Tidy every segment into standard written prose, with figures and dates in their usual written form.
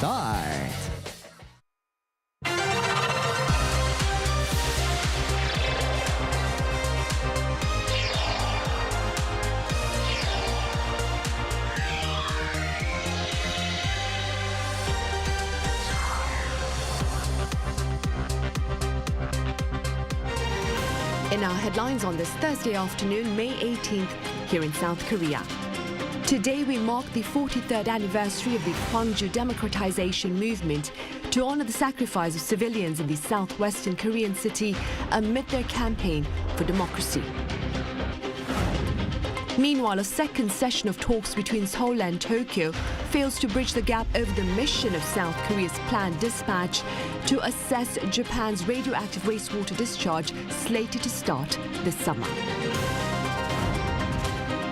start. In our headlines on this Thursday afternoon, May 18th, here in South Korea. Today we mark the 43rd anniversary of the Gwangju democratization movement to honor the sacrifice of civilians in the southwestern Korean city amid their campaign for democracy. Meanwhile, a second session of talks between Seoul and Tokyo fails to bridge the gap over the mission of South Korea's planned dispatch to assess Japan's radioactive wastewater discharge slated to start this summer.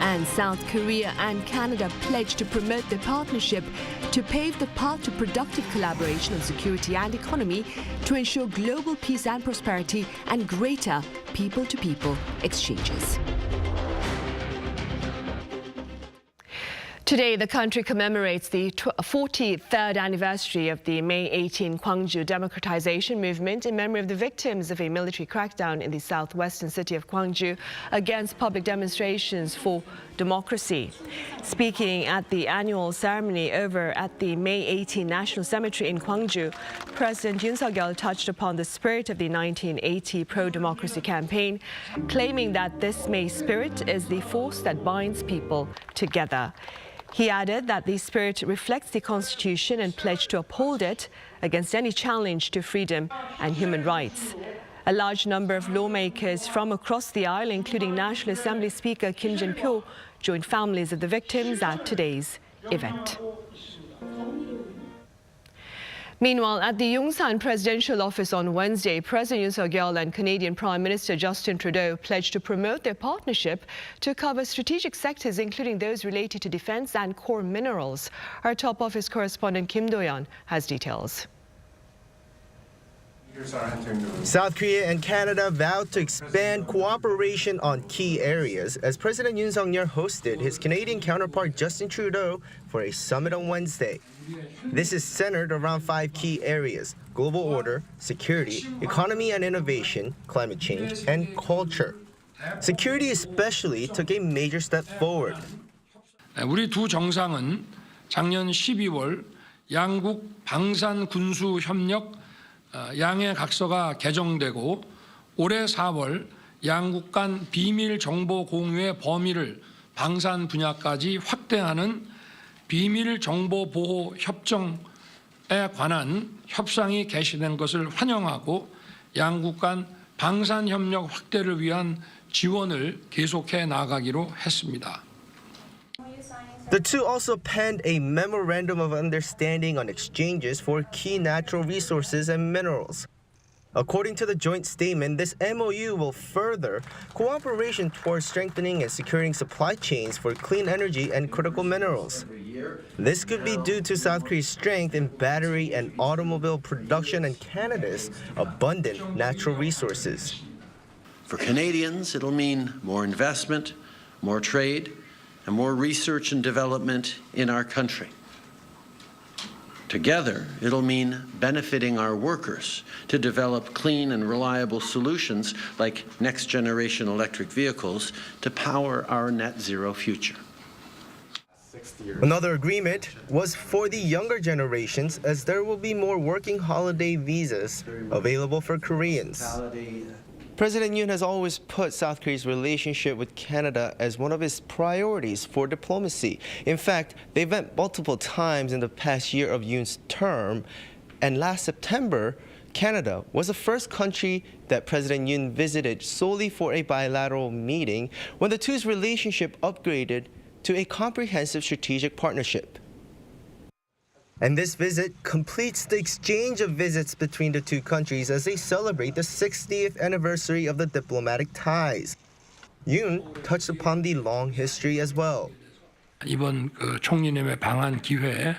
And South Korea and Canada pledged to promote their partnership to pave the path to productive collaboration on security and economy to ensure global peace and prosperity and greater people-to-people exchanges. Today, the country commemorates the 43rd anniversary of the May 18 Gwangju democratization movement in memory of the victims of a military crackdown in the southwestern city of Gwangju against public demonstrations for democracy. Speaking at the annual ceremony over at the May 18 National Cemetery in Gwangju, President Yoon touched upon the spirit of the 1980 pro-democracy campaign, claiming that this May spirit is the force that binds people together. He added that the spirit reflects the Constitution and pledged to uphold it against any challenge to freedom and human rights. A large number of lawmakers from across the aisle, including National Assembly Speaker Kim Jin-pyo, joined families of the victims at today's event. Meanwhile, at the Yongsan presidential office on Wednesday, President Yoon Suk-yeol and Canadian Prime Minister Justin Trudeau pledged to promote their partnership to cover strategic sectors, including those related to defense and core minerals. Our top office correspondent Kim Do-yeon has details. South Korea and Canada vowed to expand cooperation on key areas as President Yoon Suk-yeol hosted his Canadian counterpart Justin Trudeau for a summit on Wednesday. This is centered around 5 key areas: global order, security, economy and innovation, climate change, and culture. Security especially took a major step forward. 우리 두 정상은 작년 12월 양국 방산 군수 협력 양해 각서가 개정되고 올해 4월 양국 간 비밀 정보 공유의 범위를 방산 분야까지 확대하는 비밀 정보 보호 협정에 관한 협상이 개시된 것을 환영하고 양국 간 방산 협력 확대를 위한 지원을 계속해 나가기로 했습니다. The two also penned a memorandum of understanding on exchanges for key natural resources and minerals. According to the joint statement, this MOU will further cooperation towards strengthening and securing supply chains for clean energy and critical minerals. This could be due to South Korea's strength in battery and automobile production and Canada's abundant natural resources. For Canadians, it'll mean more investment, more trade, and more research and development in our country. Together, it'll mean benefiting our workers to develop clean and reliable solutions like next-generation electric vehicles to power our net zero future. Another agreement was for the younger generations, as there will be more working holiday visas available for Koreans. President Yoon has always put South Korea's relationship with Canada as one of his priorities for diplomacy. In fact, they met multiple times in the past year of Yoon's term, and last September, Canada was the first country that President Yoon visited solely for a bilateral meeting when the two's relationship upgraded to a comprehensive strategic partnership. And this visit completes the exchange of visits between the two countries as they celebrate the 60th anniversary of the diplomatic ties. Yoon touched upon the long history as well. 이번 총리님의 방한 기회에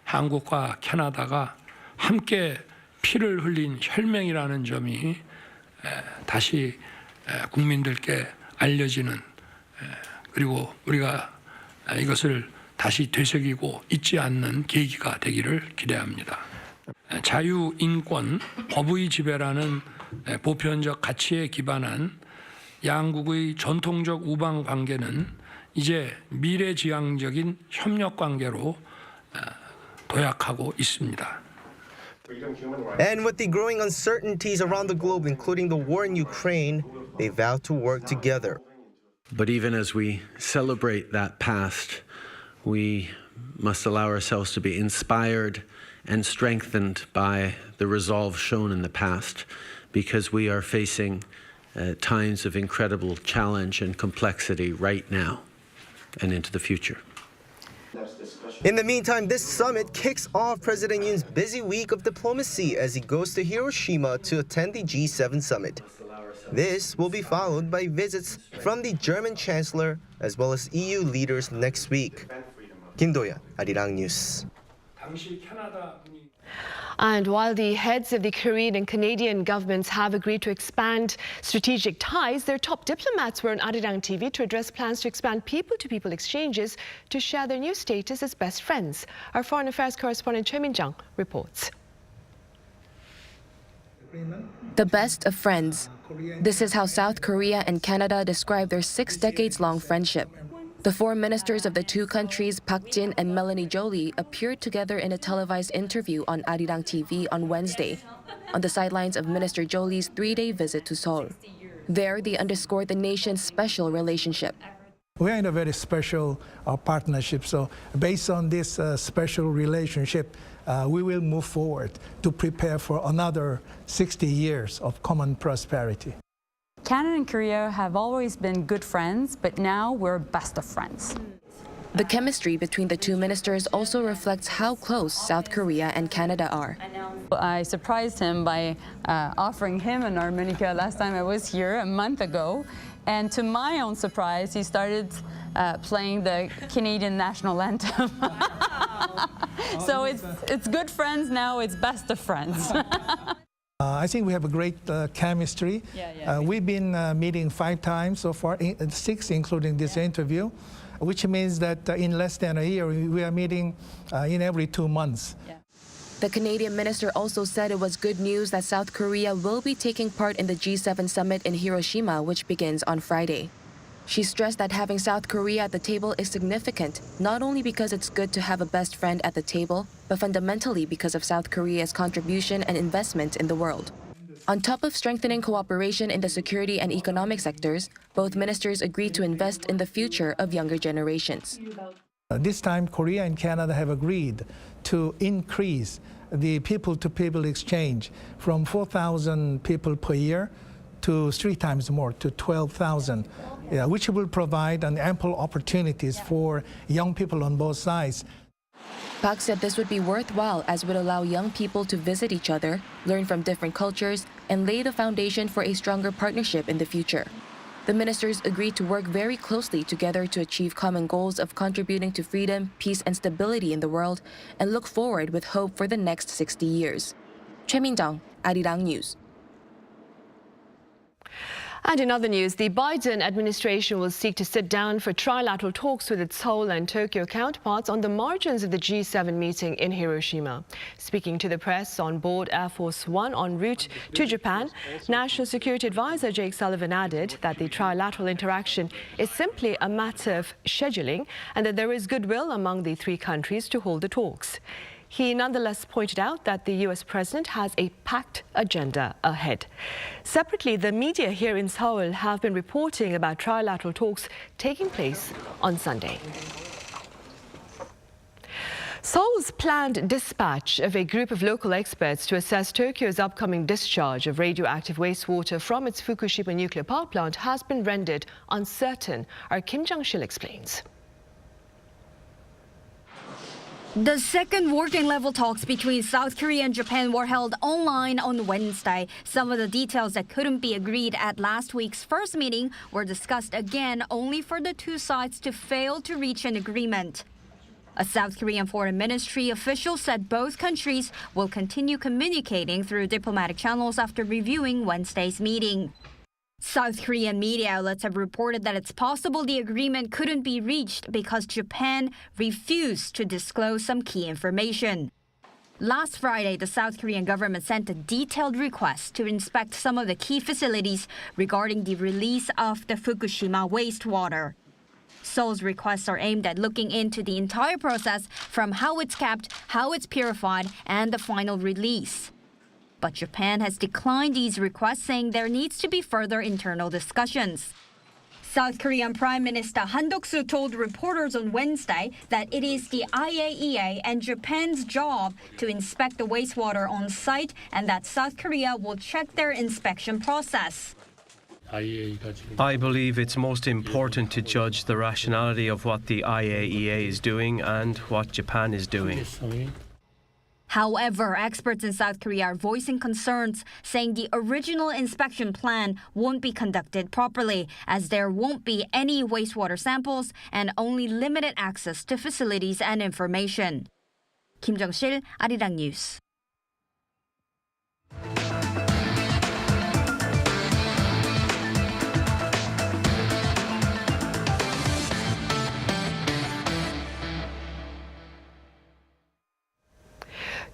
한국과 캐나다가 함께 피를 흘린 혈맹이라는 점이 다시 국민들께 알려지는, 그리고 우리가 이것을 다시 되새기고 잊지 않는 계기가 되기를 기대합니다. 자유, 인권, 법의 지배라는 보편적 가치에 기반한 양국의 전통적 우방 관계는 이제 미래지향적인 협력 관계로 도약하고 있습니다. And with the growing uncertainties around the globe, including the war in Ukraine, they vow to work together. But even as we celebrate that past, we must allow ourselves to be inspired and strengthened by the resolve shown in the past, because we are facing times of incredible challenge and complexity right now and into the future. In the meantime, this summit kicks off President Yoon's busy week of diplomacy as he goes to Hiroshima to attend the G7 summit. This will be followed by visits from the German Chancellor as well as EU leaders next week. Kim Do-yeon, Arirang News. And while the heads of the Korean and Canadian governments have agreed to expand strategic ties, their top diplomats were on Arirang TV to address plans to expand people-to-people exchanges to share their new status as best friends. Our foreign affairs correspondent Miryang reports. The best of friends. This is how South Korea and Canada describe their 6 decades-long friendship. The foreign ministers of the two countries, Park Jin and Melanie Jolie, appeared together in a televised interview on Arirang TV on Wednesday, on the sidelines of Minister Jolie's 3-day visit to Seoul. There, they underscored the nation's special relationship. We are in a very special partnership, so based on this special relationship, we will move forward to prepare for another 60 years of common prosperity. Canada and Korea have always been good friends, but now we're best of friends. The chemistry between the two ministers also reflects how close South Korea and Canada are. I surprised him by offering him an harmonica last time I was here a month ago. And to my own surprise, he started playing the Canadian national anthem. So it's good friends now, it's best of friends. I think we have a great chemistry. We've been meeting 5 times so far, 6 including this interview, which means that in less than a year, we are meeting in every 2 months. The Canadian minister also said it was good news that South Korea will be taking part in the G7 summit in Hiroshima, which begins on Friday. She stressed that having South Korea at the table is significant, not only because it's good to have a best friend at the table, but fundamentally because of South Korea's contribution and investment in the world. On top of strengthening cooperation in the security and economic sectors, both ministers agreed to invest in the future of younger generations. This time, Korea and Canada have agreed to increase the people-to-people exchange from 4,000 people per year to 3 times more, to 12,000, which will provide an ample opportunities for young people on both sides. Park said this would be worthwhile as it would allow young people to visit each other, learn from different cultures, and lay the foundation for a stronger partnership in the future. The ministers agreed to work very closely together to achieve common goals of contributing to freedom, peace, and stability in the world, and look forward with hope for the next 60 years. Miryang, Arirang News. And in other news, the Biden administration will seek to sit down for trilateral talks with its Seoul and Tokyo counterparts on the margins of the G7 meeting in Hiroshima. Speaking to the press on board Air Force One en route to Japan, National Security Advisor Jake Sullivan added that the trilateral interaction is simply a matter of scheduling and that there is goodwill among the 3 countries to hold the talks. He nonetheless pointed out that the U.S. president has a packed agenda ahead. Separately, the media here in Seoul have been reporting about trilateral talks taking place on Sunday. Seoul's planned dispatch of a group of local experts to assess Tokyo's upcoming discharge of radioactive wastewater from its Fukushima nuclear power plant has been rendered uncertain. Our Kim Jang-sil explains. The second working level talks between South Korea and Japan were held online on Wednesday. Some of the details that couldn't be agreed at last week's first meeting were discussed again, only for the 2 sides to fail to reach an agreement. A South Korean foreign ministry official said both countries will continue communicating through diplomatic channels after reviewing Wednesday's meeting. South Korean media outlets have reported that it's possible the agreement couldn't be reached because Japan refused to disclose some key information. Last Friday, the South Korean government sent a detailed request to inspect some of the key facilities regarding the release of the Fukushima wastewater. Seoul's requests are aimed at looking into the entire process from how it's kept, how it's purified, and the final release. But Japan has declined these requests, saying there needs to be further internal discussions. South Korean Prime Minister Han Duk-soo told reporters on Wednesday that it is the IAEA and Japan's job to inspect the wastewater on site and that South Korea will check their inspection process. I believe it's most important to judge the rationality of what the IAEA is doing and what Japan is doing. However, experts in South Korea are voicing concerns, saying the original inspection plan won't be conducted properly, as there won't be any wastewater samples and only limited access to facilities and information. Kim Jung-sil, Arirang News.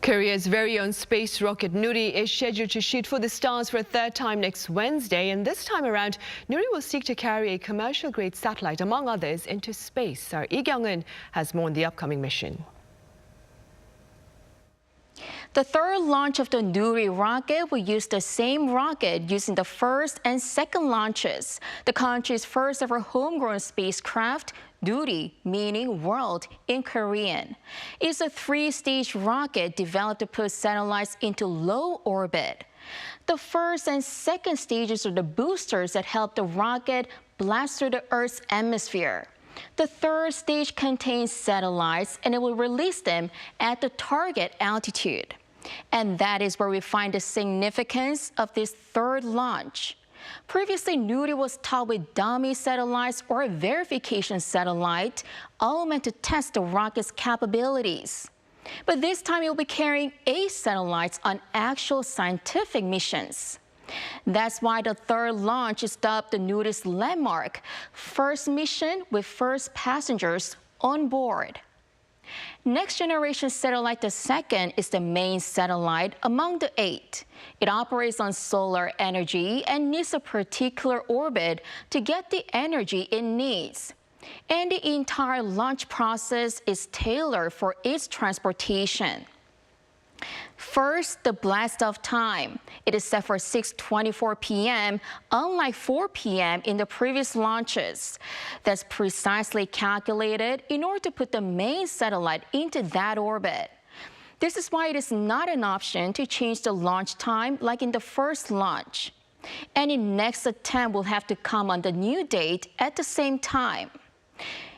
Korea's very own space rocket Nuri is scheduled to shoot for the stars for a third time next Wednesday. And this time around, Nuri will seek to carry a commercial-grade satellite, among others, into space. Our Lee Kyung-eun has more on the upcoming mission. The third launch of the Nuri rocket will use the same rocket using the first and second launches. The country's first ever homegrown spacecraft, Nuri, meaning world in Korean, is a three-stage rocket developed to put satellites into low orbit. The first and second stages are the boosters that help the rocket blast through the Earth's atmosphere. The third stage contains satellites, and it will release them at the target altitude. And that is where we find the significance of this third launch. Previously, Nuri was topped with dummy satellites or a verification satellite, all meant to test the rocket's capabilities. But this time, it will be carrying 8 satellites on actual scientific missions. That's why the third launch is dubbed the Nuri's landmark, first mission with first passengers on board. Next generation satellite, the second, is the main satellite among the 8. It operates on solar energy and needs a particular orbit to get the energy it needs. And the entire launch process is tailored for its transportation. First, the blast-off time. It is set for 6:24 p.m., unlike 4 p.m. in the previous launches. That's precisely calculated in order to put the main satellite into that orbit. This is why it is not an option to change the launch time like in the first launch. Any next attempt will have to come on the new date at the same time.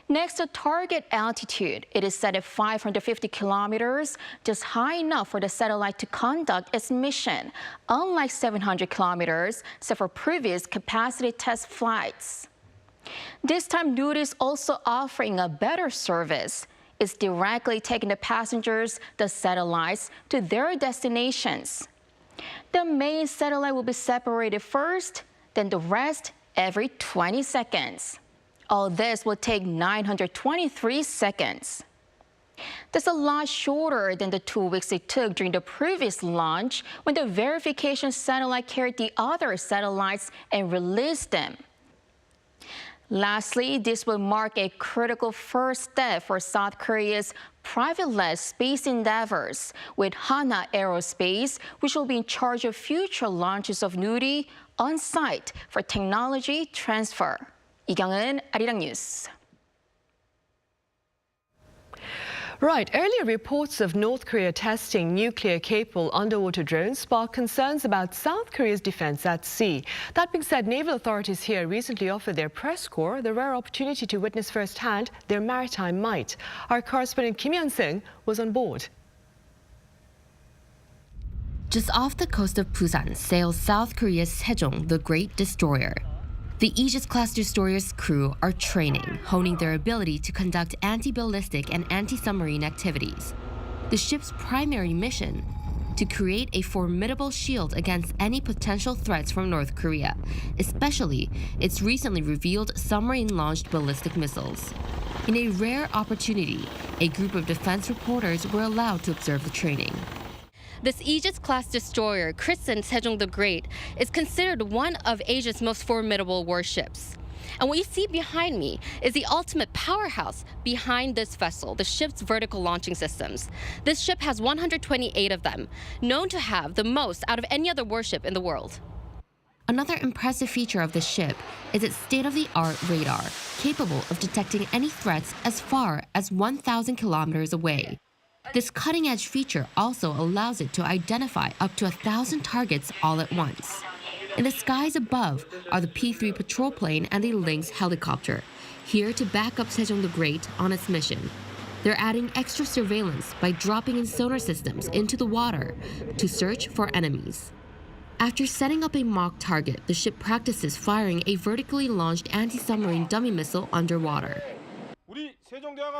Next, the target altitude. It is set at 550 kilometers, just high enough for the satellite to conduct its mission, unlike 700 kilometers set for previous capacity test flights. This time, Nuri is also offering a better service. It's directly taking the passengers, the satellites, to their destinations. The main satellite will be separated first, then the rest every 20 seconds. All this will take 923 seconds. That's a lot shorter than the 2 weeks it took during the previous launch when the verification satellite carried the other satellites and released them. Lastly, this will mark a critical first step for South Korea's private-led space endeavors, with Hana Aerospace, which will be in charge of future launches of Nuri on site for technology transfer. Lee Kyung-eun, Arirang News. Right, earlier reports of North Korea testing nuclear-capable underwater drones sparked concerns about South Korea's defense at sea. That being said, naval authorities here recently offered their press corps the rare opportunity to witness firsthand their maritime might. Our correspondent Kim Hyun-sung was on board. Just off the coast of Busan sails South Korea's Sejong the Great destroyer. The Aegis-class destroyer's crew are training, honing their ability to conduct anti-ballistic and anti-submarine activities. The ship's primary mission, to create a formidable shield against any potential threats from North Korea, especially its recently revealed submarine-launched ballistic missiles. In a rare opportunity, a group of defense reporters were allowed to observe the training. This Aegis-class destroyer, christened Sejong the Great, is considered one of Asia's most formidable warships. And what you see behind me is the ultimate powerhouse behind this vessel, the ship's vertical launching systems. This ship has 128 of them, known to have the most out of any other warship in the world. Another impressive feature of the ship is its state-of-the-art radar, capable of detecting any threats as far as 1,000 kilometers away. This cutting-edge feature also allows it to identify up to 1,000 targets all at once. In the skies above are the P-3 patrol plane and the Lynx helicopter, here to back up Sejong the Great on its mission. They're adding extra surveillance by dropping in sonar systems into the water to search for enemies. After setting up a mock target, the ship practices firing a vertically launched anti-submarine dummy missile underwater.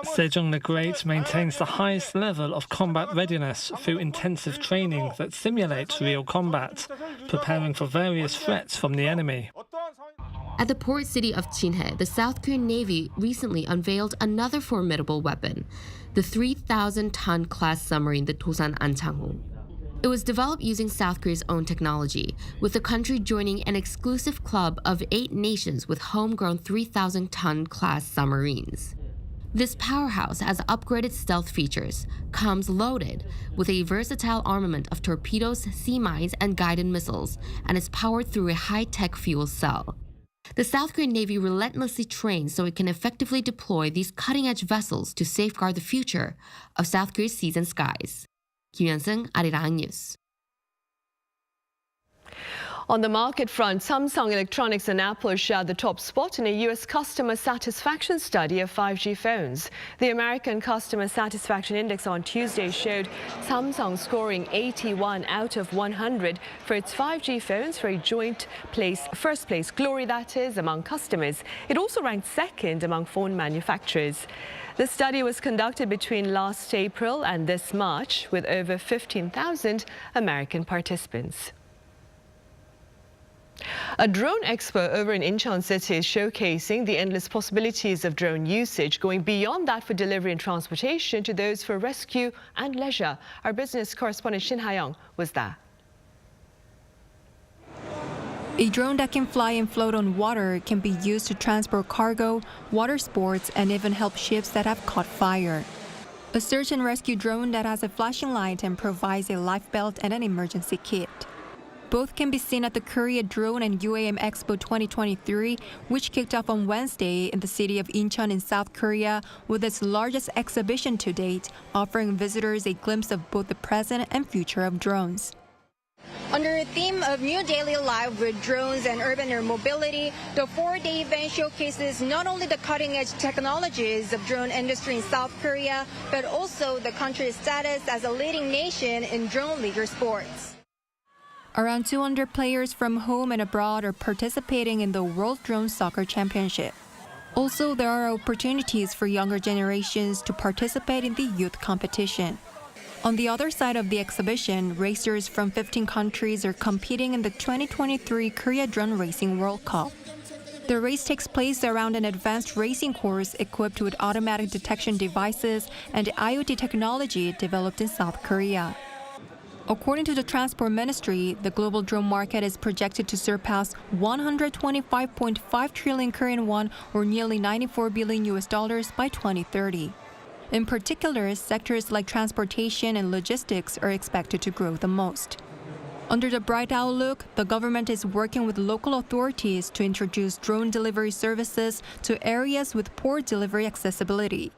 Sejong the Great maintains the highest level of combat readiness through intensive training that simulates real combat, preparing for various threats from the enemy. At the port city of Jinhae, the South Korean Navy recently unveiled another formidable weapon, the 3,000-ton class submarine, the Dosan Ahn Changho. It was developed using South Korea's own technology, with the country joining an exclusive club of 8 nations with homegrown 3,000-ton class submarines. This powerhouse has upgraded stealth features, comes loaded with a versatile armament of torpedoes, sea mines, and guided missiles, and is powered through a high-tech fuel cell. The South Korean Navy relentlessly trains so it can effectively deploy these cutting-edge vessels to safeguard the future of South Korea's seas and skies. Kim Hyun-sung, Arirang News. On the market front, Samsung Electronics and Apple shared the top spot in a U.S. customer satisfaction study of 5G phones. The American Customer Satisfaction Index on Tuesday showed Samsung scoring 81 out of 100 for its 5G phones for a joint first place glory, that is, among customers. It also ranked second among phone manufacturers. The study was conducted between last April and this March with over 15,000 American participants. A drone expo over in Incheon City is showcasing the endless possibilities of drone usage, going beyond that for delivery and transportation to those for rescue and leisure. Our business correspondent Shin Ha-young was there. A drone that can fly and float on water can be used to transport cargo, water sports, and even help ships that have caught fire. A search and rescue drone that has a flashing light and provides a life belt and an emergency kit. Both can be seen at the Korea Drone and UAM Expo 2023, which kicked off on Wednesday in the city of Incheon in South Korea, with its largest exhibition to date, offering visitors a glimpse of both the present and future of drones. Under the theme of New Daily Life with Drones and Urban Air Mobility, the 4-day event showcases not only the cutting-edge technologies of drone industry in South Korea, but also the country's status as a leading nation in drone leisure sports. Around 200 players from home and abroad are participating in the World Drone Soccer Championship. Also, there are opportunities for younger generations to participate in the youth competition. On the other side of the exhibition, racers from 15 countries are competing in the 2023 Korea Drone Racing World Cup. The race takes place around an advanced racing course equipped with automatic detection devices and IoT technology developed in South Korea. According to the Transport Ministry, the global drone market is projected to surpass 125.5 trillion Korean won, or nearly $94 billion by 2030. In particular, sectors like transportation and logistics are expected to grow the most. Under the bright outlook, the government is working with local authorities to introduce drone delivery services to areas with poor delivery accessibility.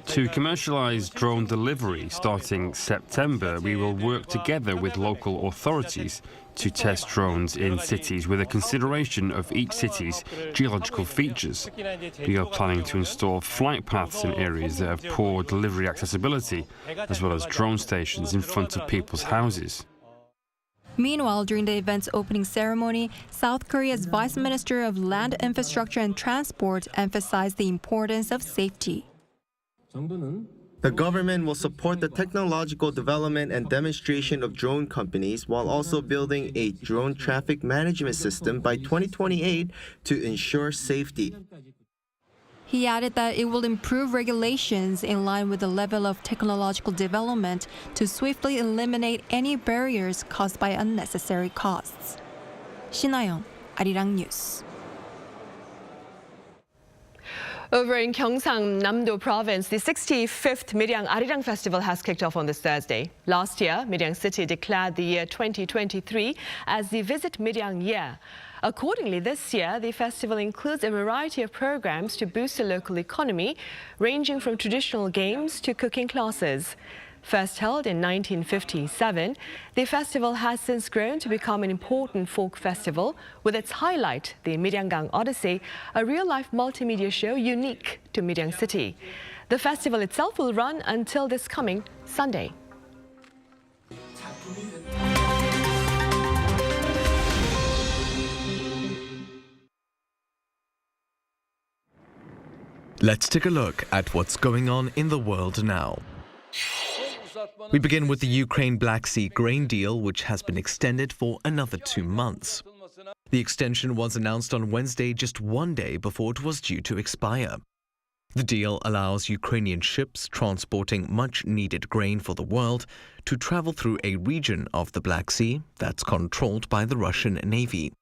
To commercialize drone delivery starting September, we will work together with local authorities to test drones in cities with a consideration of each city's geological features. We are planning to install flight paths in areas that have poor delivery accessibility, as well as drone stations in front of people's houses. Meanwhile, during the event's opening ceremony, South Korea's Vice Minister of Land, Infrastructure and Transport emphasized the importance of safety. The government will support the technological development and demonstration of drone companies while also building a drone traffic management system by 2028 to ensure safety. He added that it will improve regulations in line with the level of technological development to swiftly eliminate any barriers caused by unnecessary costs. 신하영, Arirang News. Over in Gyeongsang, Namdo Province, the 65th Miryang Arirang Festival has kicked off on this Thursday. Last year, Miryang City declared the year 2023 as the Visit Miryang Year. Accordingly, this year, the festival includes a variety of programs to boost the local economy, ranging from traditional games to cooking classes. First held in 1957, the festival has since grown to become an important folk festival, with its highlight, the Miryanggang Odyssey, a real-life multimedia show unique to Miryang City. The festival itself will run until this coming Sunday. Let's take a look at what's going on in the world now. We begin with the Ukraine Black Sea grain deal, which has been extended for another 2 months. The extension was announced on Wednesday, just one day before it was due to expire. The deal allows Ukrainian ships transporting much-needed grain for the world to travel through a region of the Black Sea that's controlled by the Russian Navy.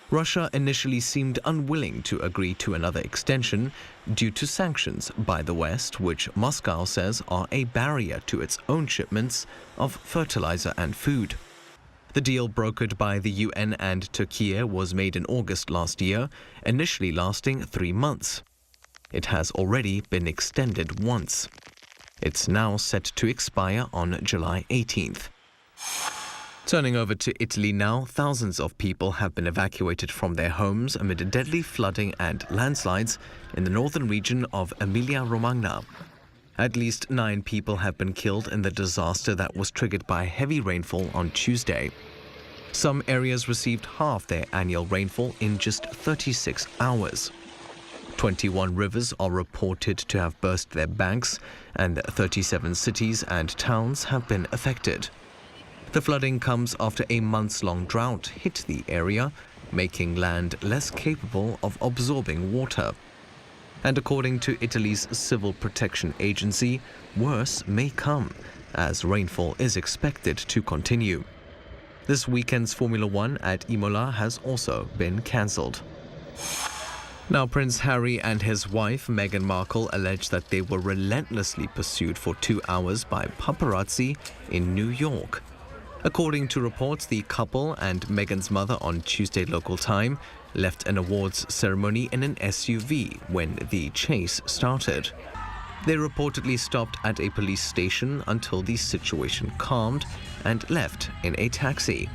Russia initially seemed unwilling to agree to another extension due to sanctions by the West, which Moscow says are a barrier to its own shipments of fertilizer and food. The deal brokered by the UN and Turkey was made in August last year, initially lasting 3 months. It has already been extended once. It's now set to expire on July 18th. Turning over to Italy now, thousands of people have been evacuated from their homes amid deadly flooding and landslides in the northern region of Emilia-Romagna. At least 9 people have been killed in the disaster that was triggered by heavy rainfall on Tuesday. Some areas received half their annual rainfall in just 36 hours. 21 rivers are reported to have burst their banks, and 37 cities and towns have been affected. The flooding comes after a months-long drought hit the area, making land less capable of absorbing water. And according to Italy's Civil Protection Agency, worse may come, as rainfall is expected to continue. This weekend's Formula One at Imola has also been cancelled. Now, Prince Harry and his wife, Meghan Markle, allege that they were relentlessly pursued for 2 hours by paparazzi in New York. According to reports, the couple and Meghan's mother on Tuesday local time left an awards ceremony in an SUV when the chase started. They reportedly stopped at a police station until the situation calmed and left in a taxi.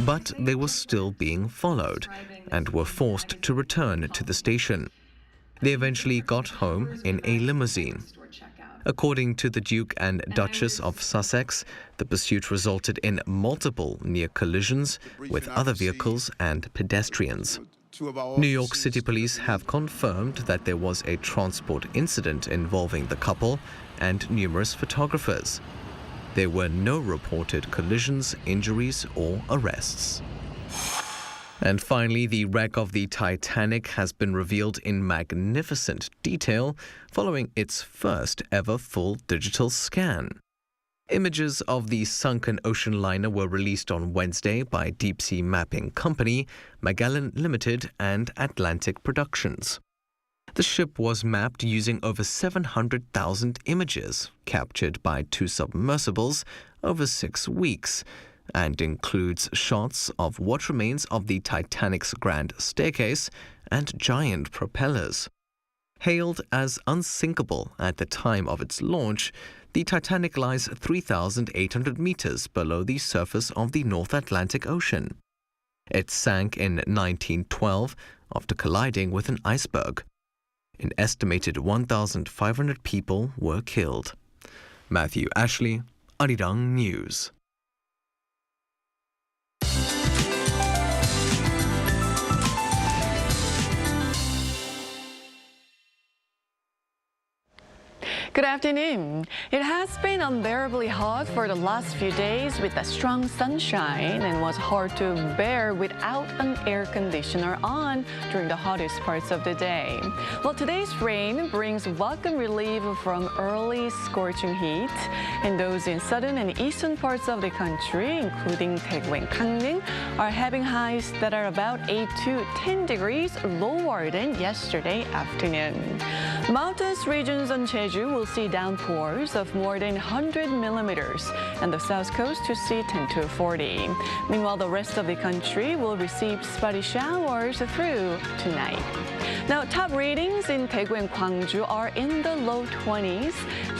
But they were still being followed and were forced to return to the station. They eventually got home in a limousine. According to the Duke and Duchess of Sussex, the pursuit resulted in multiple near collisions with other vehicles and pedestrians. New York City police have confirmed that there was a transport incident involving the couple and numerous photographers. There were no reported collisions, injuries, or arrests. And finally, the wreck of the Titanic has been revealed in magnificent detail following its first ever full digital scan. Images of the sunken ocean liner were released on Wednesday by deep-sea mapping company Magellan Limited and Atlantic Productions. The ship was mapped using over 700,000 images captured by 2 submersibles over 6 weeks, and includes shots of what remains of the Titanic's grand staircase and giant propellers. Hailed as unsinkable at the time of its launch, the Titanic lies 3,800 meters below the surface of the North Atlantic Ocean. It sank in 1912 after colliding with an iceberg. An estimated 1,500 people were killed. Matthew Ashley, Arirang News. Good afternoon. It has been unbearably hot for the last few days with the strong sunshine and was hard to bear without an air conditioner on during the hottest parts of the day. Well, today's rain brings welcome relief from early scorching heat, and those in southern and eastern parts of the country, including Daegu and Gangneung, are having highs that are about 8 to 10 degrees lower than yesterday afternoon. Mountainous regions on Jeju will see downpours of more than 100 millimeters, and the south coast to see 10 to 40. Meanwhile, the rest of the country will receive spotty showers through tonight. Now, top readings in Daegu and Gwangju are in the low 20s.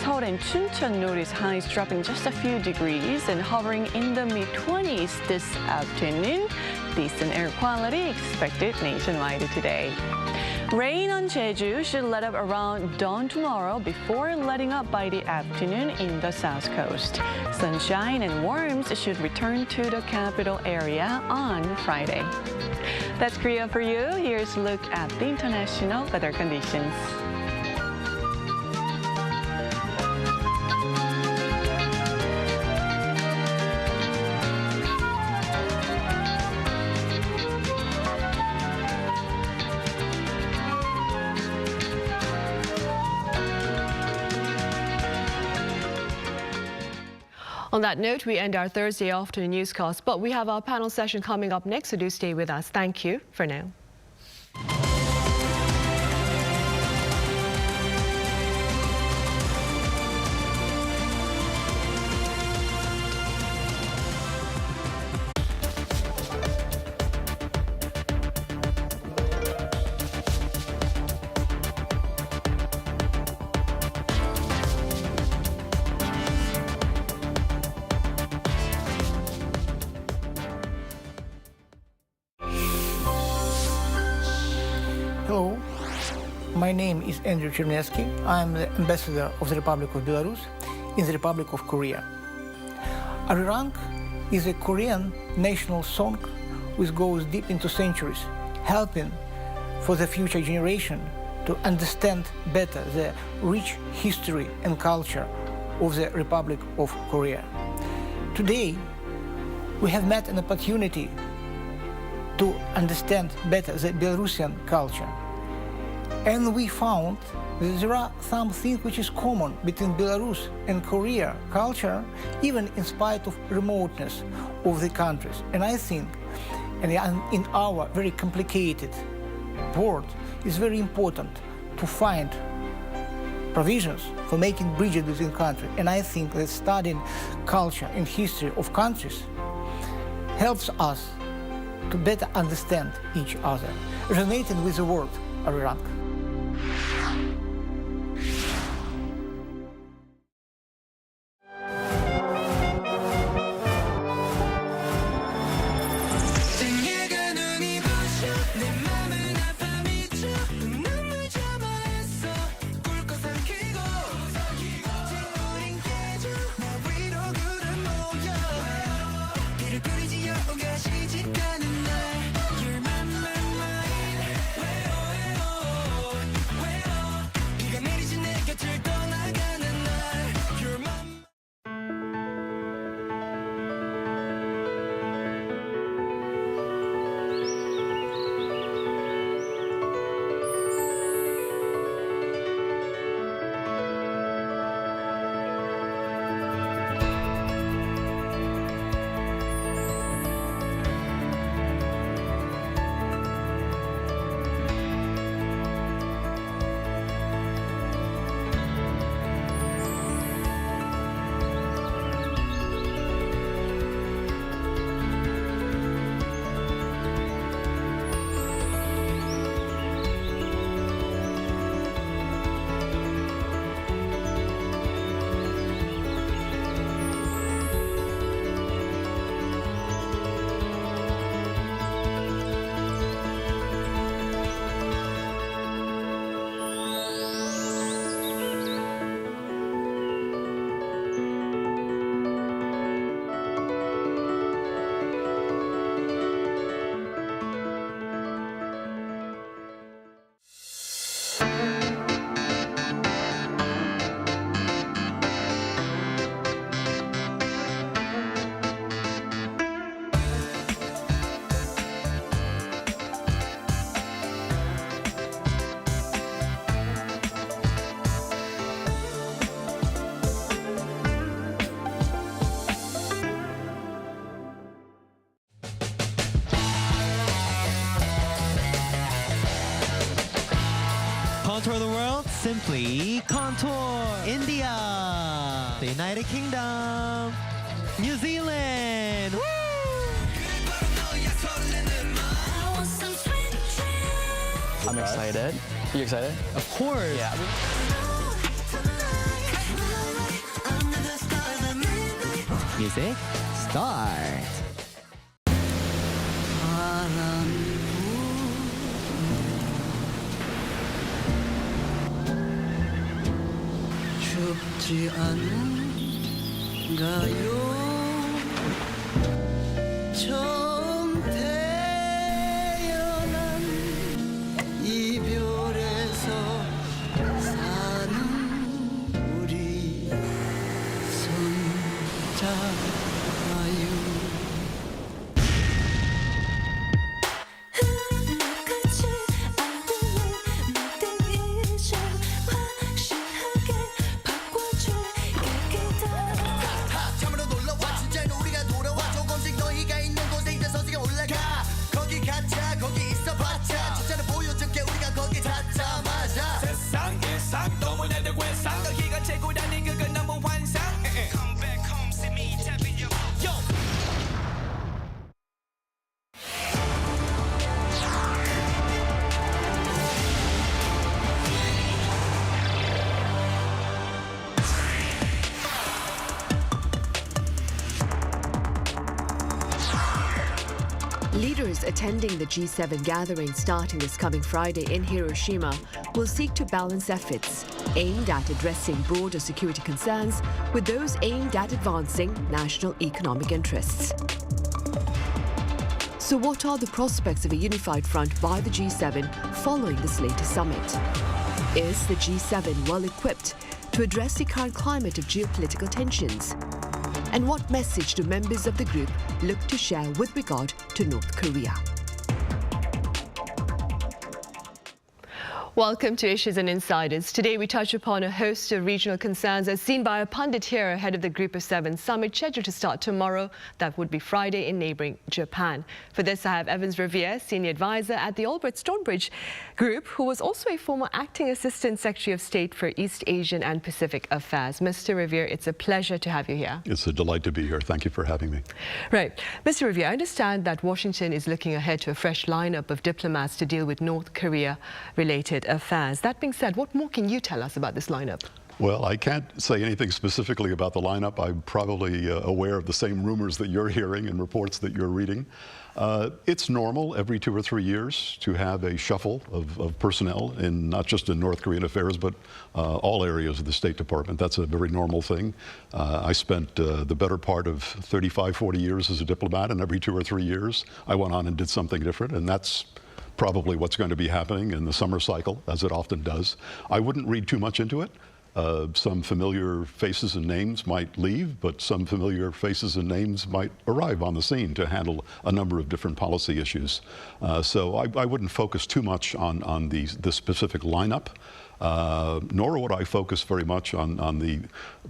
Seoul and Chuncheon notice highs dropping just a few degrees and hovering in the mid-20s this afternoon. Decent air quality expected nationwide today. Rain on Jeju should let up around dawn tomorrow before letting up by the afternoon in the south coast. Sunshine and warmth should return to the capital area on Friday. That's Korea for you. Here's a look at the international weather conditions. On that note, we end our Thursday afternoon newscast, but we have our panel session coming up next, so do stay with us. Thank you for now. Hello, my name is Andrew Chernesky. I'm the ambassador of the Republic of Belarus in the Republic of Korea. Arirang is a Korean national song which goes deep into centuries, helping for the future generation to understand better the rich history and culture of the Republic of Korea. Today, we have met an opportunity to understand better the Belarusian culture. And we found that there are some things which is common between Belarus and Korea culture, even in spite of remoteness of the countries. And I think, in our very complicated world, it's very important to find provisions for making bridges between countries. And I think that studying culture and history of countries helps us to better understand each other, resonating with the word Arirang. Flea Contour, India, the United Kingdom, New Zealand. Woo! I'm excited. You excited? Of course. Yeah. Music, start. 춥지 않은가요? 처음 태어난 이별에서 사는 우리 손잡아요. Leaders attending the G7 gathering starting this coming Friday in Hiroshima will seek to balance efforts aimed at addressing broader security concerns with those aimed at advancing national economic interests. So what are the prospects of a unified front by the G7 following this latest summit? Is the G7 well equipped to address the current climate of geopolitical tensions? And what message do members of the group look to share with regard to North Korea? Welcome to Issues and Insiders. Today we touch upon a host of regional concerns as seen by a pundit here ahead of the Group of Seven summit scheduled to start tomorrow. That would be Friday in neighbouring Japan. For this I have Evans Revere, Senior Advisor at the Albert Stonebridge Group, who was also a former Acting Assistant Secretary of State for East Asian and Pacific Affairs. Mr. Revere, it's a pleasure to have you here. It's a delight to be here. Thank you for having me. Right. Mr. Revere, I understand that Washington is looking ahead to a fresh lineup of diplomats to deal with North Korea-related affairs. That being said, what more can you tell us about this lineup? Well, I can't say anything specifically about the lineup. I'm probably aware of the same rumors that you're hearing and reports that you're reading. It's normal every 2 or 3 years to have a shuffle of personnel, in not just in North Korean affairs, but all areas of the State Department. That's a very normal thing. I spent the better part of 35, 40 years as a diplomat, and every 2 or 3 years I went on and did something different, and that's probably what's going to be happening in the summer cycle, as it often does. I wouldn't read too much into it. Some familiar faces and names might leave, but some familiar faces and names might arrive on the scene to handle a number of different policy issues. So I wouldn't focus too much on the specific lineup, nor would I focus very much on the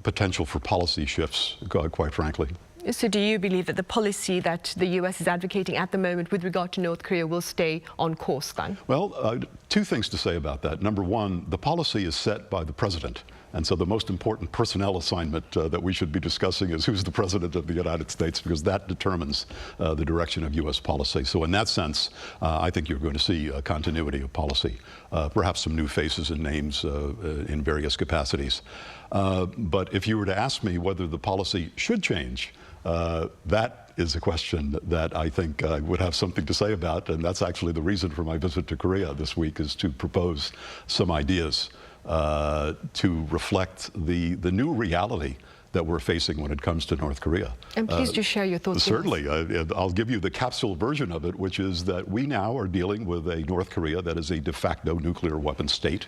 potential for policy shifts, quite frankly. So do you believe that the policy that the U.S. is advocating at the moment with regard to North Korea will stay on course then? Well, two things to say about that. Number one, the policy is set by the president. And so the most important personnel assignment that we should be discussing is who's the president of the United States, because that determines the direction of U.S. policy. So in that sense, I think you're going to see a continuity of policy, perhaps some new faces and names in various capacities. But if you were to ask me whether the policy should change, that is a question that I think I would have something to say about, and that's actually the reason for my visit to Korea this week, is to propose some ideas to reflect the new reality that we're facing when it comes to North Korea. And please do share your thoughts. Certainly. I'll give you the capsule version of it, which is that we now are dealing with a North Korea that is a de facto nuclear weapon state.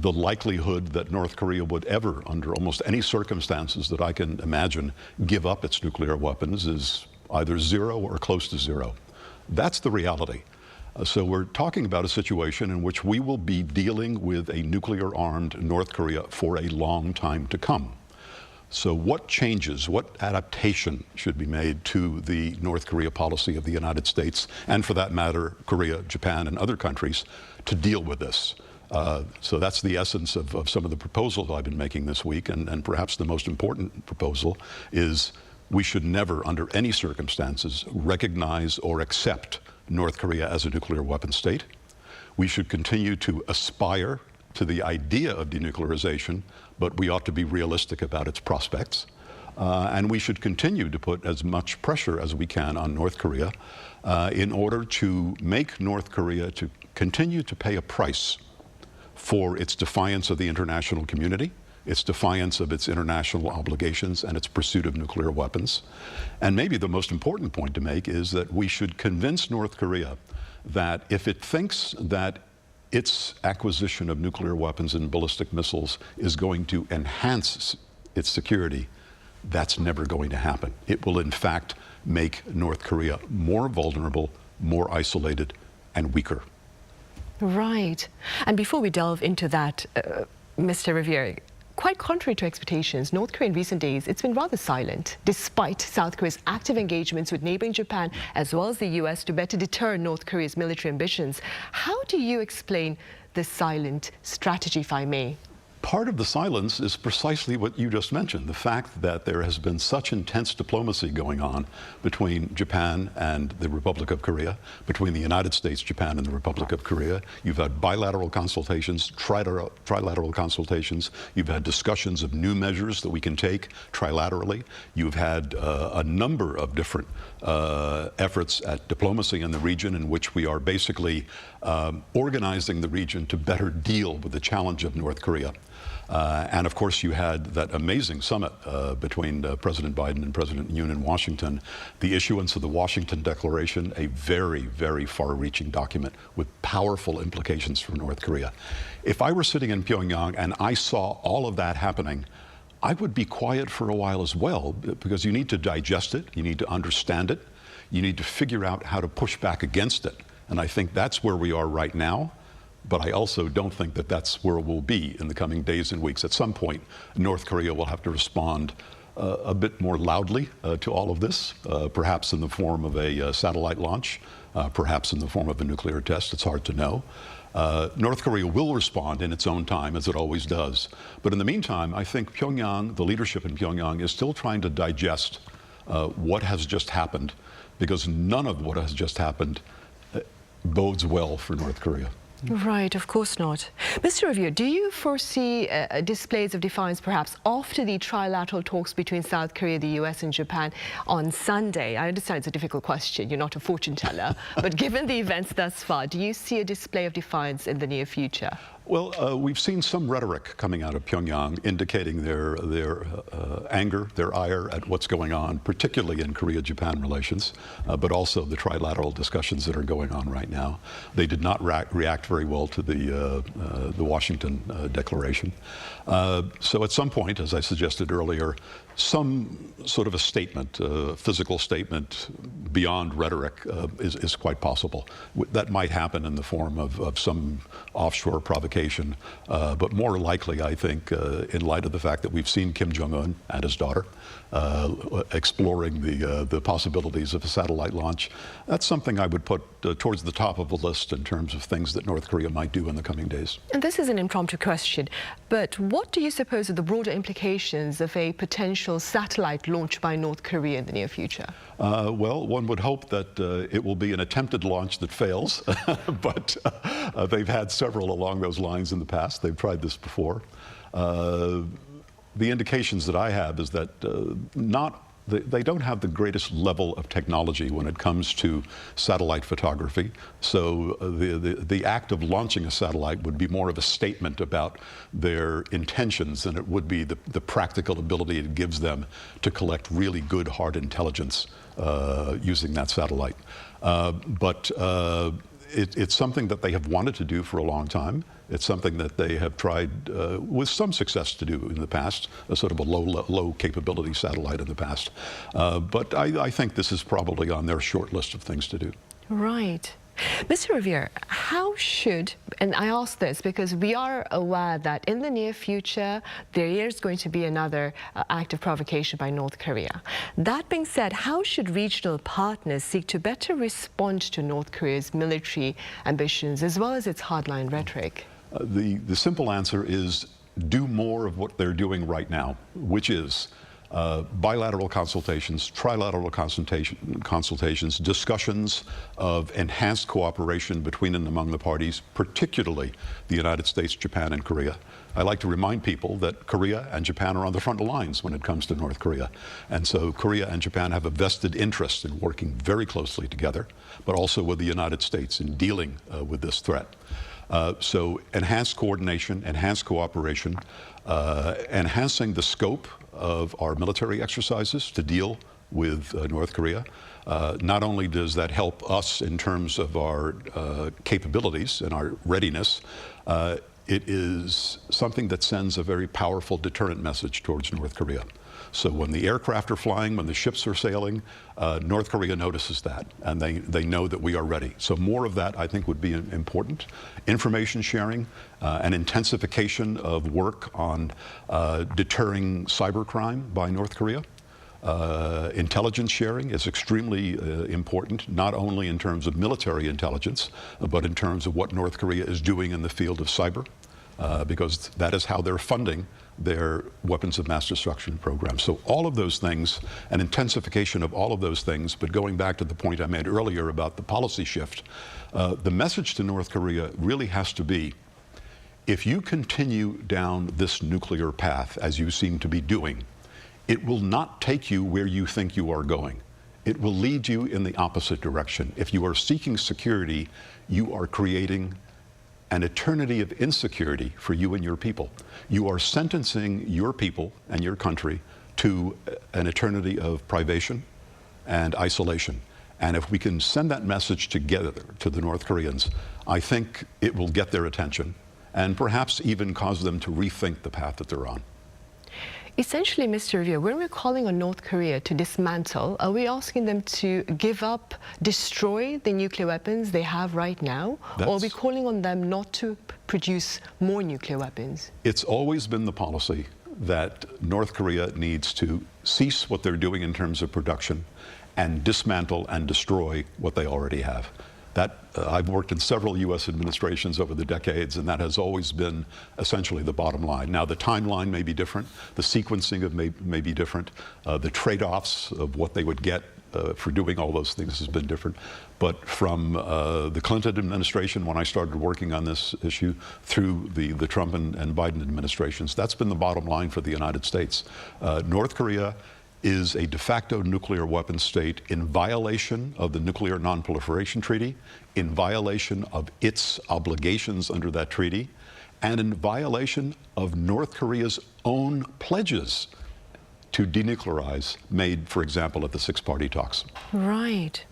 The likelihood that North Korea would ever, under almost any circumstances that I can imagine, give up its nuclear weapons is either zero or close to zero. That's the reality. So we're talking about a situation in which we will be dealing with a nuclear-armed North Korea for a long time to come. So what changes, what adaptation should be made to the North Korea policy of the United States, and for that matter, Korea, Japan, and other countries, to deal with this? So that's the essence of some of the proposals I've been making this week, and perhaps the most important proposal is we should never, under any circumstances, recognize or accept North Korea as a nuclear weapon state. We should continue to aspire to the idea of denuclearization, but we ought to be realistic about its prospects. And we should continue to put as much pressure as we can on North Korea in order to make North Korea to continue to pay a price for its defiance of the international community, its defiance of its international obligations, and its pursuit of nuclear weapons. And maybe the most important point to make is that we should convince North Korea that if it thinks that its acquisition of nuclear weapons and ballistic missiles is going to enhance its security, that's never going to happen. It will, in fact, make North Korea more vulnerable, more isolated, and weaker. Right. And before we delve into that, Mr. Revere, quite contrary to expectations, North Korea in recent days, it's been rather silent, despite South Korea's active engagements with neighboring Japan as well as the US to better deter North Korea's military ambitions. How do you explain this silent strategy, if I may? Part of the silence is precisely what you just mentioned, the fact that there has been such intense diplomacy going on between Japan and the Republic of Korea, between the United States, Japan, and the Republic of Korea. You've had bilateral consultations, trilateral consultations. You've had discussions of new measures that we can take trilaterally. You've had a number of different efforts at diplomacy in the region in which we are basically organizing the region to better deal with the challenge of North Korea. And of course, you had that amazing summit between President Biden and President Yoon in Washington, the issuance of the Washington Declaration, a very, very far-reaching document with powerful implications for North Korea. If I were sitting in Pyongyang and I saw all of that happening, I would be quiet for a while as well, because you need to digest it, you need to understand it, you need to figure out how to push back against it. And I think that's where we are right now. But I also don't think that that's where we'll be in the coming days and weeks. At some point, North Korea will have to respond a bit more loudly to all of this, perhaps in the form of a satellite launch, perhaps in the form of a nuclear test. It's hard to know. North Korea will respond in its own time, as it always does. But in the meantime, I think Pyongyang, the leadership in Pyongyang, is still trying to digest what has just happened, because none of what has just happened bodes well for North Korea. Right, of course not. Mr. Revere, do you foresee displays of defiance perhaps after the trilateral talks between South Korea, the US and Japan on Sunday? I understand it's a difficult question, you're not a fortune teller, but given the events thus far, do you see a display of defiance in the near future? Well, we've seen some rhetoric coming out of Pyongyang indicating their anger, their ire at what's going on, particularly in Korea-Japan relations, but also the trilateral discussions that are going on right now. They did not react very well to the Washington Declaration. So at some point, as I suggested earlier, some sort of a statement, a physical statement beyond rhetoric is quite possible. That might happen in the form of some offshore provocation, but more likely, I think, in light of the fact that we've seen Kim Jong-un and his daughter exploring the possibilities of a satellite launch, that's something I would put towards the top of the list in terms of things that North Korea might do in the coming days. And this is an impromptu question, but what do you suppose are the broader implications of a potential satellite launch by North Korea in the near future? Well, one would hope that it will be an attempted launch that fails, but they've had several along those lines in the past. They've tried this before. The indications that I have is that they don't have the greatest level of technology when it comes to satellite photography. So the act of launching a satellite would be more of a statement about their intentions than it would be the practical ability it gives them to collect really good hard intelligence using that satellite. But it's something that they have wanted to do for a long time. It's something that they have tried with some success to do in the past, a sort of a low capability satellite in the past. But I think this is probably on their short list of things to do. Right. Mr. Revere, how should, and I ask this because we are aware that in the near future, there is going to be another act of provocation by North Korea. That being said, how should regional partners seek to better respond to North Korea's military ambitions as well as its hardline rhetoric? The simple answer is do more of what they're doing right now, which is bilateral consultations, trilateral consultations, discussions of enhanced cooperation between and among the parties, particularly the United States, Japan, and Korea. I like to remind people that Korea and Japan are on the front lines when it comes to North Korea. And so Korea and Japan have a vested interest in working very closely together, but also with the United States in dealing with this threat. So enhanced coordination, enhanced cooperation, enhancing the scope of our military exercises to deal with North Korea. Not only does that help us in terms of our capabilities and our readiness, it is something that sends a very powerful deterrent message towards North Korea. So when the aircraft are flying, when the ships are sailing, North Korea notices that, and they know that we are ready. So more of that, I think, would be important. Information sharing, an intensification of work on deterring cybercrime by North Korea. Intelligence sharing is extremely important, not only in terms of military intelligence, but in terms of what North Korea is doing in the field of cyber, because that is how they're funding their weapons of mass destruction program. So all of those things, an intensification of all of those things, but going back to the point I made earlier about the policy shift, the message to North Korea really has to be, if you continue down this nuclear path, as you seem to be doing, it will not take you where you think you are going. It will lead you in the opposite direction. If you are seeking security, you are creating an eternity of insecurity for you and your people. You are sentencing your people and your country to an eternity of privation and isolation. And if we can send that message together to the North Koreans, I think it will get their attention and perhaps even cause them to rethink the path that they're on. Essentially, Mr. Revere, when we're calling on North Korea to dismantle, are we asking them to give up, destroy the nuclear weapons they have right now? Or are we calling on them not to produce more nuclear weapons? It's always been the policy that North Korea needs to cease what they're doing in terms of production and dismantle and destroy what they already have. I've worked in several U.S. administrations over the decades, and that has always been essentially the bottom line. Now, the timeline may be different, the sequencing may be different, the trade-offs of what they would get for doing all those things has been different. But from the Clinton administration, when I started working on this issue, through the Trump and Biden administrations, that's been the bottom line for the United States. North Korea is a de facto nuclear weapons state in violation of the Nuclear Non-Proliferation Treaty, in violation of its obligations under that treaty, and in violation of North Korea's own pledges to denuclearize, made, for example, at the six-party talks. Right.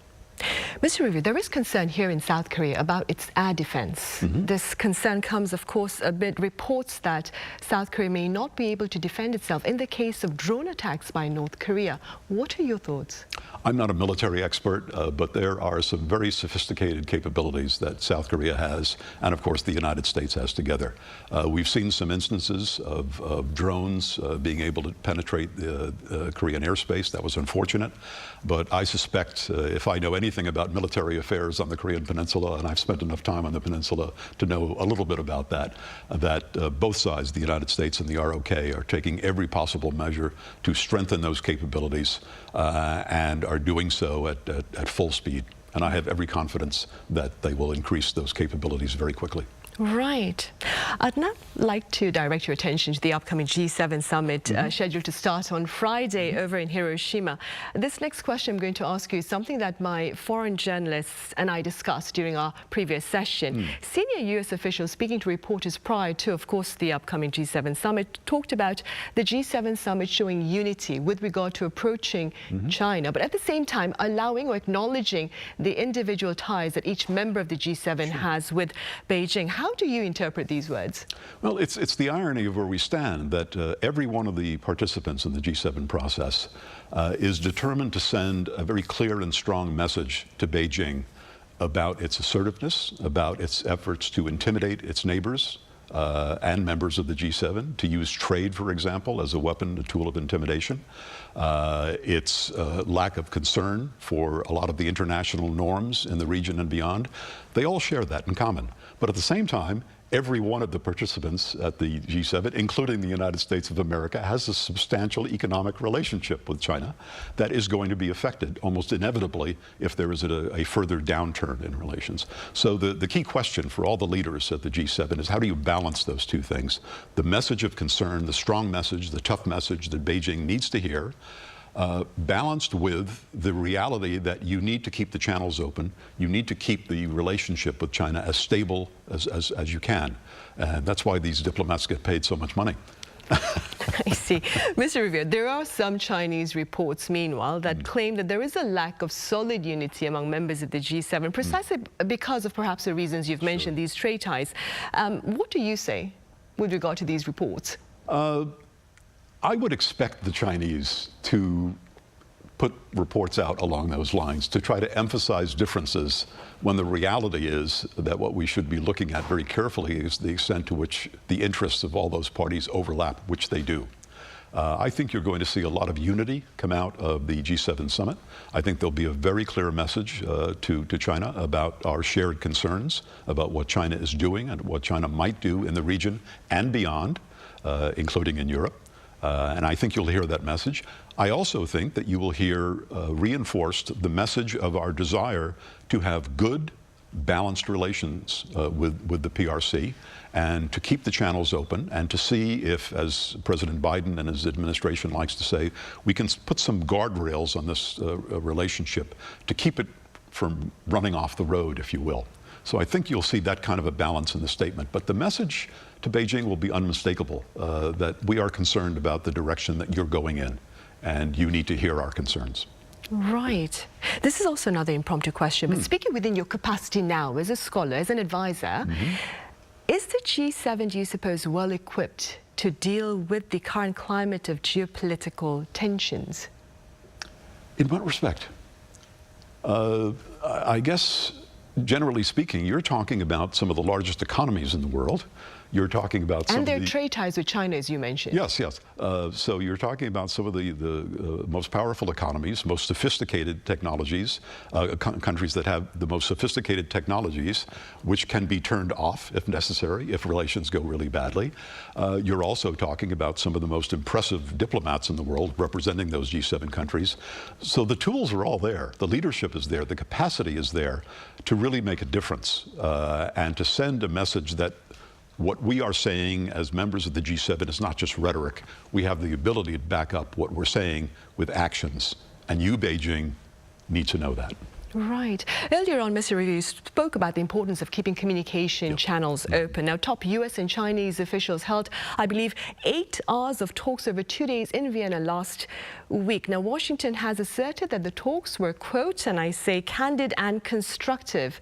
Mr. Revere, there is concern here in South Korea about its air defense. This concern comes, of course, amid reports that South Korea may not be able to defend itself in the case of drone attacks by North Korea. What are your thoughts? I'm not a military expert, but there are some very sophisticated capabilities that South Korea has, and of course the United States has together. We've seen some instances of drones being able to penetrate the Korean airspace. That was unfortunate, but I suspect, if I know anything about military affairs on the Korean Peninsula, and I've spent enough time on the peninsula to know a little bit about that, both sides, the United States and the ROK, are taking every possible measure to strengthen those capabilities and are doing so at full speed. And I have every confidence that they will increase those capabilities very quickly. Right. I'd now like to direct your attention to the upcoming G7 summit scheduled to start on Friday over in Hiroshima. This next question I'm going to ask you is something that my foreign journalists and I discussed during our previous session. Senior U.S. officials speaking to reporters prior to, of course, the upcoming G7 summit talked about the G7 summit showing unity with regard to approaching China, but at the same time allowing or acknowledging the individual ties that each member of the G7 has with Beijing. How do you interpret these words? Well, it's the irony of where we stand, that every one of the participants in the G7 process is determined to send a very clear and strong message to Beijing about its assertiveness, about its efforts to intimidate its neighbors and members of the G7, to use trade, for example, as a weapon, a tool of intimidation. Its lack of concern for a lot of the international norms in the region and beyond. They all share that in common. But at the same time, every one of the participants at the G7, including the United States of America, has a substantial economic relationship with China that is going to be affected almost inevitably if there is a further downturn in relations. So the key question for all the leaders at the G7 is how do you balance those two things? The message of concern, the strong message, the tough message that Beijing needs to hear, balanced with the reality that you need to keep the channels open, you need to keep the relationship with China as stable as you can. And that's why these diplomats get paid so much money. I see. Mr. Revere, there are some Chinese reports, meanwhile, that claim that there is a lack of solid unity among members of the G7, precisely because of perhaps the reasons you've mentioned, these trade ties. What do you say with regard to these reports? I would expect the Chinese to put reports out along those lines to try to emphasize differences when the reality is that what we should be looking at very carefully is the extent to which the interests of all those parties overlap, which they do. I think you're going to see a lot of unity come out of the G7 summit. I think there'll be a very clear message to China about our shared concerns, about what China is doing and what China might do in the region and beyond, including in Europe. And I think you'll hear that message. I also think that you will hear reinforced the message of our desire to have good, balanced relations with the PRC and to keep the channels open and to see if, as President Biden and his administration likes to say, we can put some guardrails on this relationship to keep it from running off the road, if you will. So I think you'll see that kind of a balance in the statement. But the message to Beijing will be unmistakable, that we are concerned about the direction that you're going in, and you need to hear our concerns. Right. This is also another impromptu question, but speaking within your capacity now as a scholar, as an advisor, is the G7, do you suppose, well equipped to deal with the current climate of geopolitical tensions? In what respect? I guess, generally speaking, you're talking about some of the largest economies in the world. You're talking about some and their trade ties with China, as you mentioned. Yes, yes. So you're talking about some of the most powerful economies, most sophisticated technologies, countries that have the most sophisticated technologies, which can be turned off if necessary, if relations go really badly. You're also talking about some of the most impressive diplomats in the world representing those G7 countries. So the tools are all there. The leadership is there. The capacity is there to really make a difference and to send a message that what we are saying as members of the G7 is not just rhetoric. We have the ability to back up what we're saying with actions. And you, Beijing, need to know that. Right. Earlier on, Mr. Revere, you spoke about the importance of keeping communication channels open. Now, top US and Chinese officials held, I believe, 8 hours of talks over 2 days in Vienna last week. Now, Washington has asserted that the talks were, quote, and I say, candid and constructive.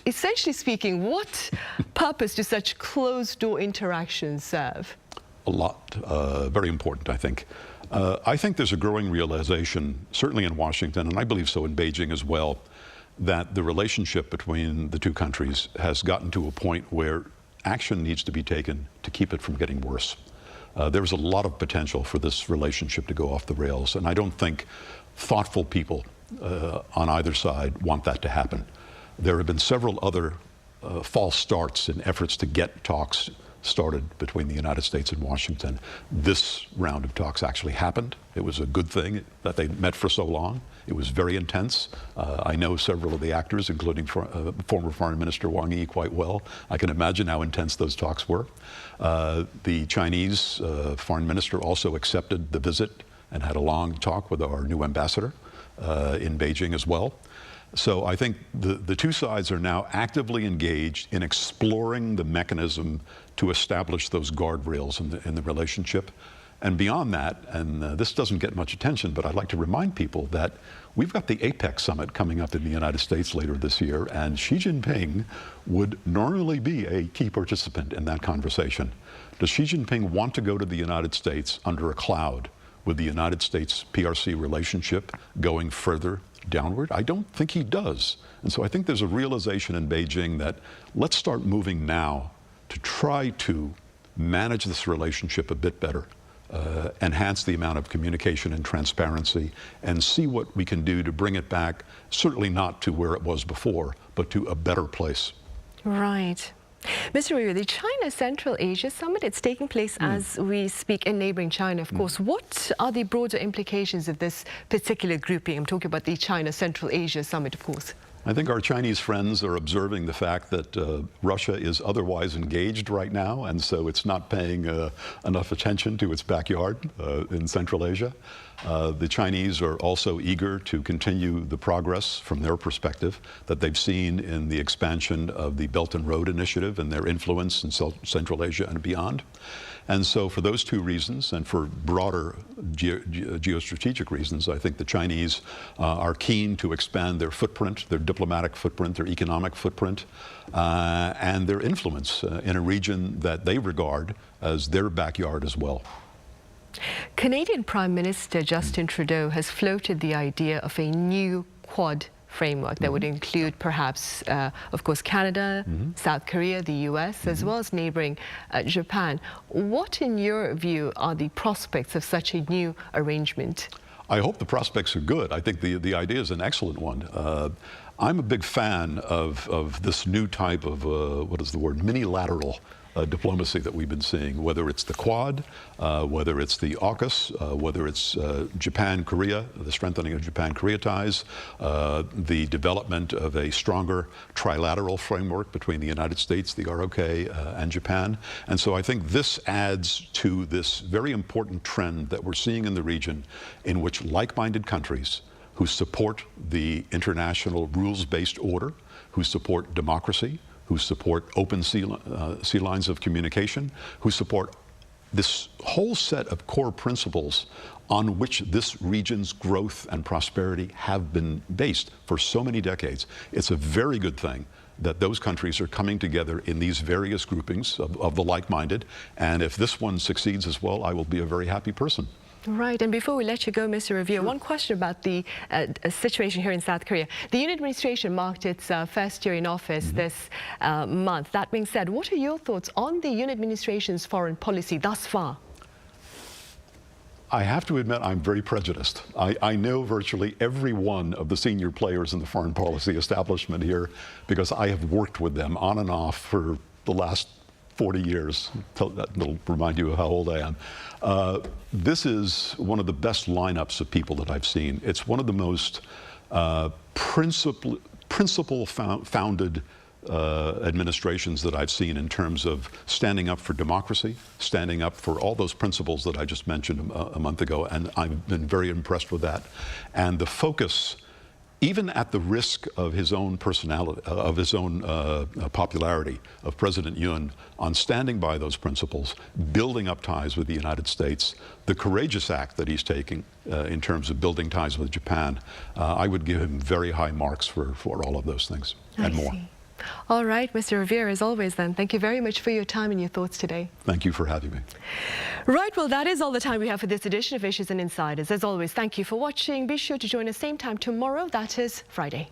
Essentially speaking, what purpose do such closed-door interactions serve? A lot. Very important, I think. I think there's a growing realization, certainly in Washington, and I believe so in Beijing as well, that the relationship between the two countries has gotten to a point where action needs to be taken to keep it from getting worse. There's a lot of potential for this relationship to go off the rails, and I don't think thoughtful people on either side want that to happen. There have been several other false starts in efforts to get talks started between the United States and Washington. This round of talks actually happened. It was a good thing that they met for so long. It was very intense. I know several of the actors, including former Foreign Minister Wang Yi, quite well. I can imagine how intense those talks were. The Chinese foreign minister also accepted the visit and had a long talk with our new ambassador in Beijing as well. So I think the two sides are now actively engaged in exploring the mechanism to establish those guardrails in the relationship. And beyond that, and this doesn't get much attention, but I'd like to remind people that we've got the APEC summit coming up in the United States later this year, and Xi Jinping would normally be a key participant in that conversation. Does Xi Jinping want to go to the United States under a cloud with the United States PRC relationship going further downward? I don't think he does. And so I think there's a realization in Beijing that let's start moving now to try to manage this relationship a bit better, enhance the amount of communication and transparency, and see what we can do to bring it back, certainly not to where it was before, but to a better place. Right. Mr. Revere, the China Central Asia Summit, it's taking place as we speak in neighbouring China, of course. What are the broader implications of this particular grouping? I'm talking about the China Central Asia Summit, of course. I think our Chinese friends are observing the fact that Russia is otherwise engaged right now, and so it's not paying enough attention to its backyard in Central Asia. The Chinese are also eager to continue the progress from their perspective that they've seen in the expansion of the Belt and Road Initiative and their influence in Central Asia and beyond. And so for those two reasons and for broader geostrategic reasons, I think the Chinese are keen to expand their footprint, their diplomatic footprint, their economic footprint, and their influence in a region that they regard as their backyard as well. Canadian Prime Minister Justin Trudeau has floated the idea of a new Quad framework that would include perhaps, of course, Canada, South Korea, the US, as well as neighbouring Japan. What, in your view, are the prospects of such a new arrangement? I hope the prospects are good. I think the idea is an excellent one. I'm a big fan of this new type of, minilateral diplomacy that we've been seeing, whether it's the Quad, whether it's the AUKUS, whether it's Japan-Korea, the strengthening of Japan-Korea ties, the development of a stronger trilateral framework between the United States, the ROK, and Japan. And so I think this adds to this very important trend that we're seeing in the region in which like-minded countries who support the international rules-based order, who support democracy, who support open sea lines of communication, who support this whole set of core principles on which this region's growth and prosperity have been based for so many decades. It's a very good thing that those countries are coming together in these various groupings of the like-minded, and if this one succeeds as well, I will be a very happy person. Right, and before we let you go, Mr. Revere, one question about the situation here in South Korea. The Yoon administration marked its first year in office this month. That being said, what are your thoughts on the Yoon administration's foreign policy thus far? I have to admit I'm very prejudiced. I know virtually every one of the senior players in the foreign policy establishment here because I have worked with them on and off for the last 40 years. That'll remind you of how old I am. This is one of the best lineups of people that I've seen. It's one of the most principle-founded administrations that I've seen in terms of standing up for democracy, standing up for all those principles that I just mentioned a month ago, and I've been very impressed with that. And the focus, even at the risk of his own personality, of his own popularity, of President Yoon, on standing by those principles, building up ties with the United States, the courageous act that he's taking in terms of building ties with Japan, I would give him very high marks for all of those things and more. All right, Mr. Revere, as always then, thank you very much for your time and your thoughts today. Thank you for having me. Right, well, that is all the time we have for this edition of Issues and Insiders. As always, thank you for watching. Be sure to join us same time tomorrow, that is Friday.